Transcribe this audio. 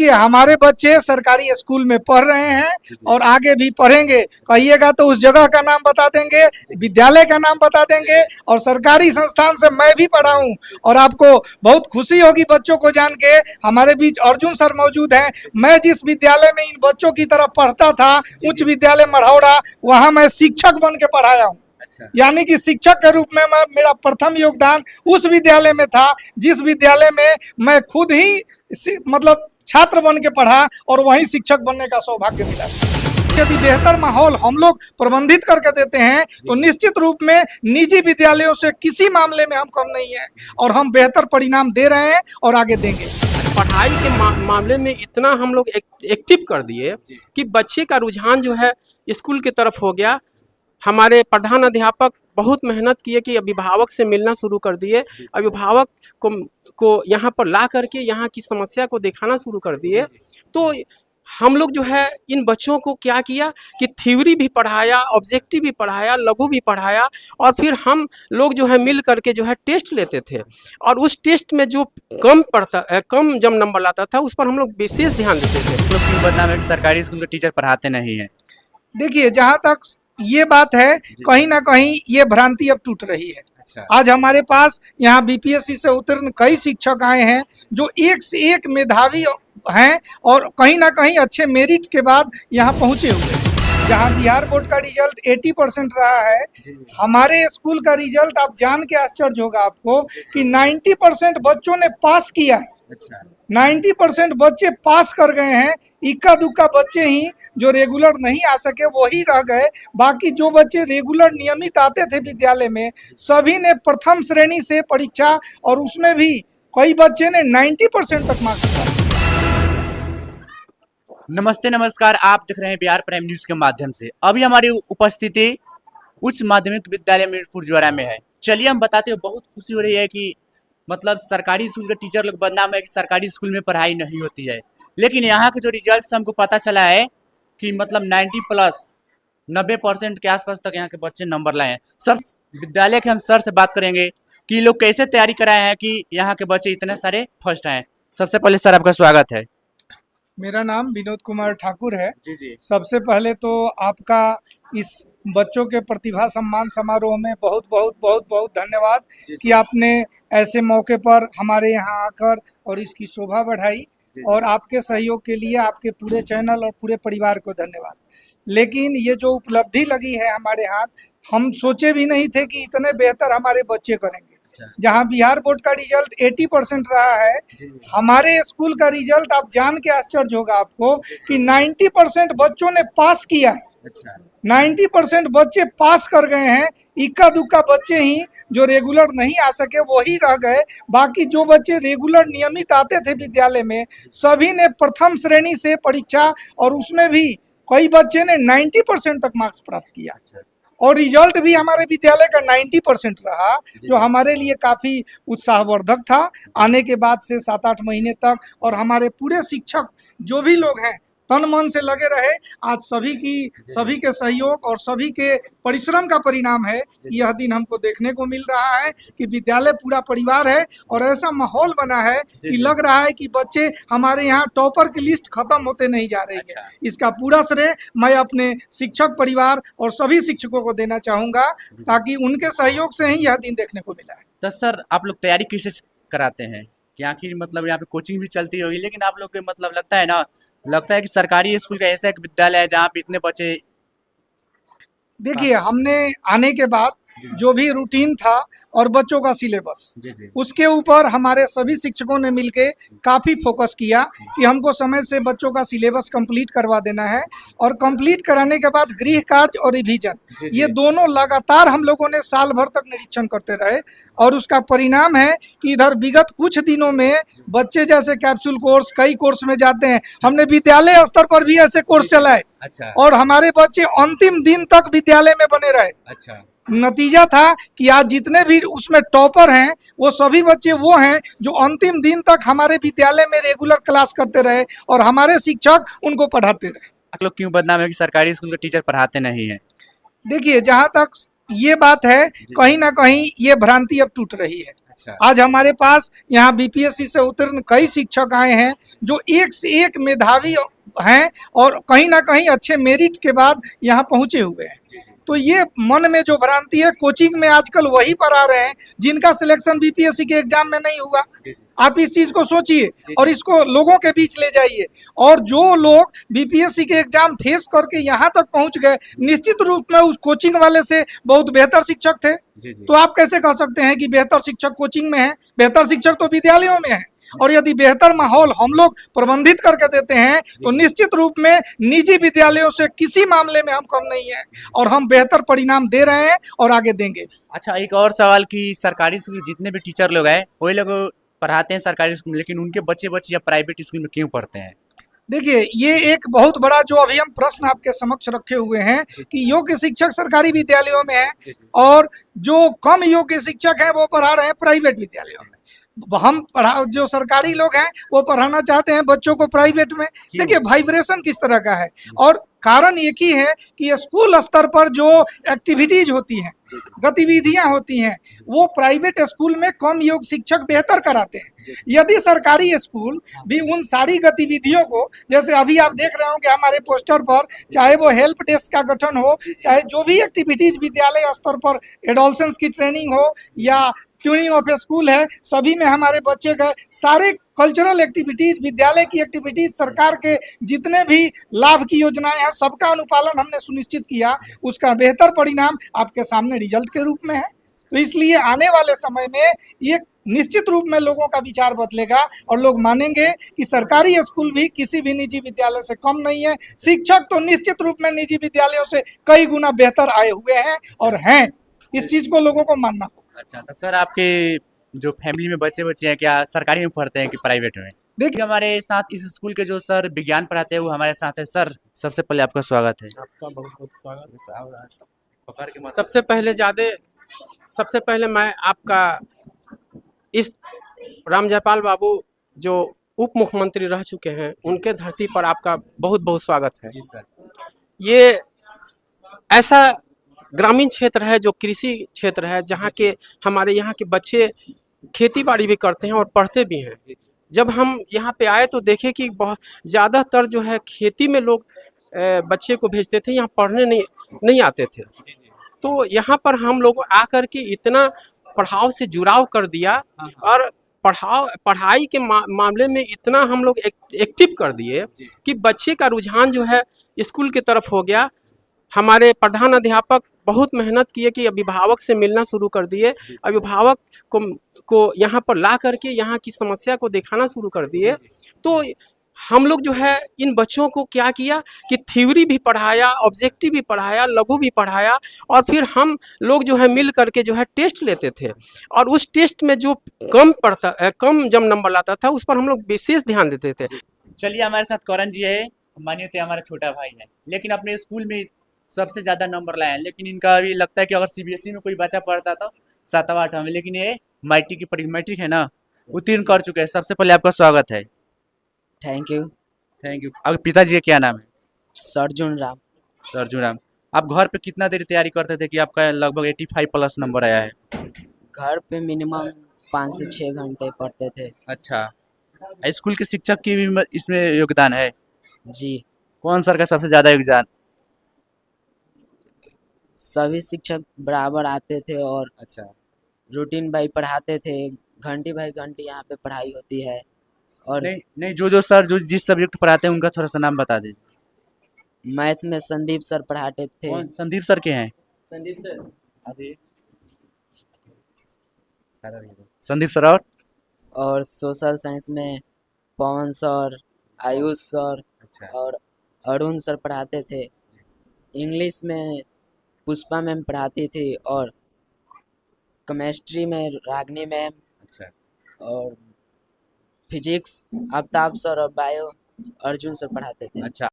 कि हमारे बच्चे सरकारी स्कूल में पढ़ रहे हैं और आगे भी पढ़ेंगे। कहिएगा तो उस जगह का नाम बता देंगे, विद्यालय का नाम बता देंगे, और सरकारी संस्थान से मैं भी पढ़ा हूँ। और आपको बहुत खुशी होगी बच्चों को जान के, हमारे बीच अर्जुन सर मौजूद हैं। मैं जिस विद्यालय में इन बच्चों की तरह पढ़ता था, उच्च विद्यालय मढ़ौरा, वहाँ मैं शिक्षक बन के पढ़ाया हूँ। यानी कि शिक्षक के रूप में मेरा प्रथम योगदान उस विद्यालय में था जिस विद्यालय में मैं खुद ही मतलब छात्र बन के पढ़ा और वहीं शिक्षक बनने का सौभाग्य मिला। यदि बेहतर माहौल हम लोग प्रबंधित करके देते हैं तो निश्चित रूप में निजी विद्यालयों से किसी मामले में हम कम नहीं है और हम बेहतर परिणाम दे रहे हैं और आगे देंगे। पढ़ाई के मामले में इतना हम लोग एक्टिव कर दिए कि बच्चे का रुझान जो है स्कूल की तरफ हो गया। हमारे प्रधान अध्यापक बहुत मेहनत किए कि अभिभावक से मिलना शुरू कर दिए, अभिभावक को यहाँ पर ला करके यहाँ की समस्या को दिखाना शुरू कर दिए। तो हम लोग जो है इन बच्चों को क्या किया कि थ्योरी भी पढ़ाया, ऑब्जेक्टिव भी पढ़ाया, लघु भी पढ़ाया, और फिर हम लोग जो है मिल करके जो है टेस्ट लेते थे। और उस टेस्ट में जो कम जब नंबर लाता था उस पर हम लोग विशेष ध्यान देते थे। लोग क्यों बदनाम है कि सरकारी स्कूल के टीचर पढ़ाते नहीं हैं? देखिए, जहाँ तक ये बात है, कहीं ना कहीं ये भ्रांति अब टूट रही है। आज हमारे पास यहाँ बीपीएससी से उत्तीर्ण कई शिक्षक आए हैं जो एक से एक मेधावी हैं और कहीं ना कहीं अच्छे मेरिट के बाद यहाँ पहुँचे हुए हैं। जहाँ बिहार बोर्ड का रिजल्ट 80% रहा है, हमारे स्कूल का रिजल्ट आप जान के आश्चर्य होगा आपको कि 90% बच्चों ने पास किया है। 90% बच्चे पास कर गए हैं। इक्का दुक्का बच्चे ही जो रेगुलर नहीं आ सके वही रह गए। बाकी जो बच्चे रेगुलर नियमित आते थे विद्यालय में, सभी ने प्रथम श्रेणी से परीक्षा, और उसमें भी कई बच्चे ने 90% तक मार्क्स प्राप्त किया। नमस्ते नमस्कार, आप देख रहे हैं बिहार प्राइम न्यूज के माध्यम से। अभी हमारी उपस्थिति उच्च माध्यमिक विद्यालय मीरपुर ज्वारा में है। चलिए हम बताते हैं, बहुत खुशी हो रही है कि मतलब सरकारी स्कूल के टीचर लोग बदनाम है कि सरकारी स्कूल में पढ़ाई नहीं होती है, लेकिन यहाँ के जो रिजल्ट हमको पता चला है कि मतलब 90% के आसपास तक यहाँ के बच्चे नंबर लाए हैं। सर, विद्यालय के हम सर से बात करेंगे कि ये लोग कैसे तैयारी कराए हैं कि यहाँ के बच्चे इतने सारे फर्स्ट आए। सबसे पहले सर आपका स्वागत है। मेरा नाम विनोद कुमार ठाकुर है। जी। सबसे पहले तो आपका इस बच्चों के प्रतिभा सम्मान समारोह में बहुत बहुत बहुत बहुत धन्यवाद कि आपने ऐसे मौके पर हमारे यहाँ आकर और इसकी शोभा बढ़ाई, और आपके सहयोग के लिए आपके पूरे चैनल और पूरे परिवार को धन्यवाद। लेकिन ये जो उपलब्धि लगी है हमारे हाथ, हम सोचे भी नहीं थे कि इतने बेहतर हमारे बच्चे करेंगे। जहां बिहार बोर्ड का रिजल्ट 80% रहा है, हमारे स्कूल का रिजल्ट आप जान के आश्चर्य होगा आपको कि 90% बच्चों ने पास किया है। 90% बच्चे पास कर गए हैं। इक्का दुक्का बच्चे ही जो रेगुलर नहीं आ सके वही रह गए। बाकी जो बच्चे रेगुलर नियमित आते थे विद्यालय में, सभी ने प्रथम श्रेणी से परीक्षा, और उसमें भी कई बच्चे ने 90% तक मार्क्स प्राप्त किया, और रिजल्ट भी हमारे विद्यालय का 90% रहा, जो हमारे लिए काफ़ी उत्साहवर्धक था। आने के बाद से 7-8 महीने तक, और हमारे पूरे शिक्षक जो भी लोग हैं तन मन से लगे रहे। आज सभी के सहयोग और सभी के परिश्रम का परिणाम है कि यह दिन हमको देखने को मिल रहा है कि विद्यालय पूरा परिवार है, और ऐसा माहौल बना है कि लग रहा है कि बच्चे हमारे यहाँ टॉपर की लिस्ट खत्म होते नहीं जा रही है। इसका पूरा श्रेय मैं अपने शिक्षक परिवार और सभी शिक्षकों को देना चाहूँगा, ताकि उनके सहयोग से ही यह दिन देखने को मिला है। तो सर, आप लोग तैयारी कैसे कराते हैं कि आखिर मतलब यहाँ पे कोचिंग भी चलती होगी, लेकिन आप लोग के मतलब लगता है कि सरकारी स्कूल का ऐसा एक विद्यालय है जहाँ पे इतने बच्चे। देखिए, हमने आने के बाद जो भी रूटीन था और बच्चों का सिलेबस, उसके ऊपर हमारे सभी शिक्षकों ने मिलके काफ़ी फोकस किया कि हमको समय से बच्चों का सिलेबस कंप्लीट करवा देना है, और कंप्लीट कराने के बाद गृह कार्य और रिवीजन, ये दोनों लगातार हम लोगों ने साल भर तक निरीक्षण करते रहे। और उसका परिणाम है कि इधर विगत कुछ दिनों में बच्चे जैसे कैप्सूल कोर्स, कई कोर्स में जाते हैं, हमने विद्यालय स्तर पर भी ऐसे कोर्स चलाए, और हमारे बच्चे अंतिम दिन तक विद्यालय में बने रहे। नतीजा था कि आज जितने भी उसमें टॉपर हैं वो सभी बच्चे वो हैं जो अंतिम दिन तक हमारे विद्यालय में रेगुलर क्लास करते रहे, और हमारे शिक्षक उनको पढ़ाते रहे। आप लोग क्यों बदनाम है कि सरकारी स्कूल के टीचर पढ़ाते नहीं हैं? देखिए, जहाँ तक ये बात है, कहीं ना कहीं ये भ्रांति अब टूट रही है। अच्छा आज हमारे पास यहाँ बीपीएससी से उत्तीर्ण कई शिक्षक आए हैं जो एक से एक मेधावी हैं और कहीं ना कहीं अच्छे मेरिट के बाद यहाँ पहुंचे हुए हैं। तो ये मन में जो भ्रांति है, कोचिंग में आजकल वही पढ़ा रहे हैं जिनका सिलेक्शन बीपीएससी के एग्जाम में नहीं हुआ। आप इस चीज को सोचिए और इसको लोगों के बीच ले जाइए। और जो लोग बीपीएससी के एग्जाम फेस करके यहाँ तक पहुंच गए, निश्चित रूप में उस कोचिंग वाले से बहुत बेहतर शिक्षक थे। तो आप कैसे कह सकते हैं कि बेहतर शिक्षक कोचिंग में है? बेहतर शिक्षक तो विद्यालयों में है। और यदि बेहतर माहौल हम लोग प्रबंधित करके देते हैं तो निश्चित रूप में निजी विद्यालयों से किसी मामले में हम कम नहीं है और हम बेहतर परिणाम दे रहे हैं और आगे देंगे। अच्छा, एक और सवाल कि सरकारी स्कूल जितने भी टीचर लोग हैं वही लोग पढ़ाते हैं सरकारी स्कूल में, लेकिन उनके बच्चे या प्राइवेट स्कूल में क्यों पढ़ते हैं? देखिए, ये एक बहुत बड़ा जो अभी हम प्रश्न आपके समक्ष रखे हुए हैं कि योग्य शिक्षक सरकारी विद्यालयों में है और जो कम योग्य शिक्षक हैं वो पढ़ा रहे हैं प्राइवेट विद्यालयों में। हम जो सरकारी लोग हैं वो पढ़ाना चाहते हैं बच्चों को प्राइवेट में। देखिए, वाइब्रेशन किस तरह का है और कारण एक ही है कि स्कूल स्तर पर जो एक्टिविटीज होती हैं, गतिविधियां होती हैं, वो प्राइवेट स्कूल में कम योग्य शिक्षक बेहतर कराते हैं। यदि सरकारी स्कूल भी उन सारी गतिविधियों को, जैसे अभी आप देख रहे होंगे हमारे पोस्टर पर, चाहे वो हेल्प डेस्क का गठन हो, चाहे जो भी एक्टिविटीज विद्यालय स्तर पर एडोलसेंस की ट्रेनिंग हो या ट्यूनिंग ऑफ स्कूल है, सभी में हमारे बच्चे गए। सारे कल्चरल एक्टिविटीज, विद्यालय की एक्टिविटीज, सरकार के जितने भी लाभ की योजनाएं हैं, सबका अनुपालन हमने सुनिश्चित किया। उसका बेहतर परिणाम आपके सामने रिजल्ट के रूप में है। तो इसलिए आने वाले समय में ये निश्चित रूप में लोगों का विचार बदलेगा और लोग मानेंगे कि सरकारी स्कूल भी किसी भी निजी विद्यालय से कम नहीं है। शिक्षक तो निश्चित रूप में निजी विद्यालयों से कई गुना बेहतर आए हुए हैं और हैं। इस चीज को लोगों को मानना होगा। अच्छा, तो सर आपके जो फैमिली में बच्चे हैं क्या सरकारी में पढ़ते हैं कि प्राइवेट में? देखिए, हमारे साथ इस स्कूल के जो सर विज्ञान पढ़ाते हैं वो हमारे साथ है। सर, सबसे पहले आपका स्वागत है। आपका बहुत बहुत स्वागत। पकड़ के सबसे पहले मैं आपका इस राम जयपाल बाबू जो उप मुख्यमंत्री रह चुके हैं, उनके धरती पर आपका बहुत बहुत स्वागत है। जी सर। ये ऐसा ग्रामीण क्षेत्र है जो कृषि क्षेत्र है, जहाँ के हमारे यहाँ के बच्चे खेती बाड़ी भी करते हैं और पढ़ते भी हैं। जब हम यहाँ पे आए तो देखे कि बहुत ज़्यादातर जो है खेती में लोग बच्चे को भेजते थे, यहाँ पढ़ने नहीं आते थे। तो यहाँ पर हम लोग आकर के इतना पढ़ाई से जुड़ाव कर दिया और पढ़ाई के मामले में इतना हम लोग एक्टिव कर दिए कि बच्चे का रुझान जो है स्कूल की तरफ हो गया। हमारे प्रधान अध्यापक बहुत मेहनत किए कि अभिभावक से मिलना शुरू कर दिए, अभिभावक को यहाँ पर ला करके यहाँ की समस्या को दिखाना शुरू कर दिए। तो हम लोग जो है इन बच्चों को क्या किया कि थ्योरी भी पढ़ाया, ऑब्जेक्टिव भी पढ़ाया, लघु भी पढ़ाया और फिर हम लोग जो है मिल करके जो है टेस्ट लेते थे और उस टेस्ट में जो कम जब नंबर लाता था उस पर हम लोग विशेष ध्यान देते थे। चलिए, हमारे साथ करण जी है, मानिए तो हमारा छोटा भाई है, लेकिन अपने स्कूल में सबसे ज्यादा नंबर लाए हैं। लेकिन इनका अभी लगता है कि अगर सीबीएसई में कोई बच्चा पढ़ता तो 7वां 8वां में, लेकिन ये मैट्रिक है ना, उत्तीर्ण कर चुके हैं। सबसे पहले आपका स्वागत है। Thank you. Thank you. आपके पिताजी का क्या नाम है? सरजुन राम। सरजुन राम। आप घर पे कितना देर तैयारी करते थे कि आपका लगभग 85 प्लस नंबर आया है? घर पे मिनिमम 5 से 6 घंटे पढ़ते थे। अच्छा, स्कूल के शिक्षक की भी इसमें योगदान है? जी, कौन सर का सबसे ज्यादा योगदान? सभी शिक्षक बराबर आते थे और अच्छा, रूटीन भाई पढ़ाते थे। घंटी भाई घंटी यहाँ पे पढ़ाई होती है। और नहीं, जो सर जो जिस सब्जेक्ट पढ़ाते हैं उनका थोड़ा सा नाम बता दीजिए। मैथ में संदीप सर पढ़ाते थे। कौन संदीप सर के हैं? संदीप सर। अरे संदीप सर। और सोशल साइंस में पवन सर, आयुष सर अच्छा, और अरुण सर पढ़ाते थे। इंग्लिश में पुष्पा मैम पढ़ाती थी और केमिस्ट्री में रागनी मैम। अच्छा, और फिजिक्स आफ्ताब सर और बायो अर्जुन सर पढ़ाते थे। अच्छा।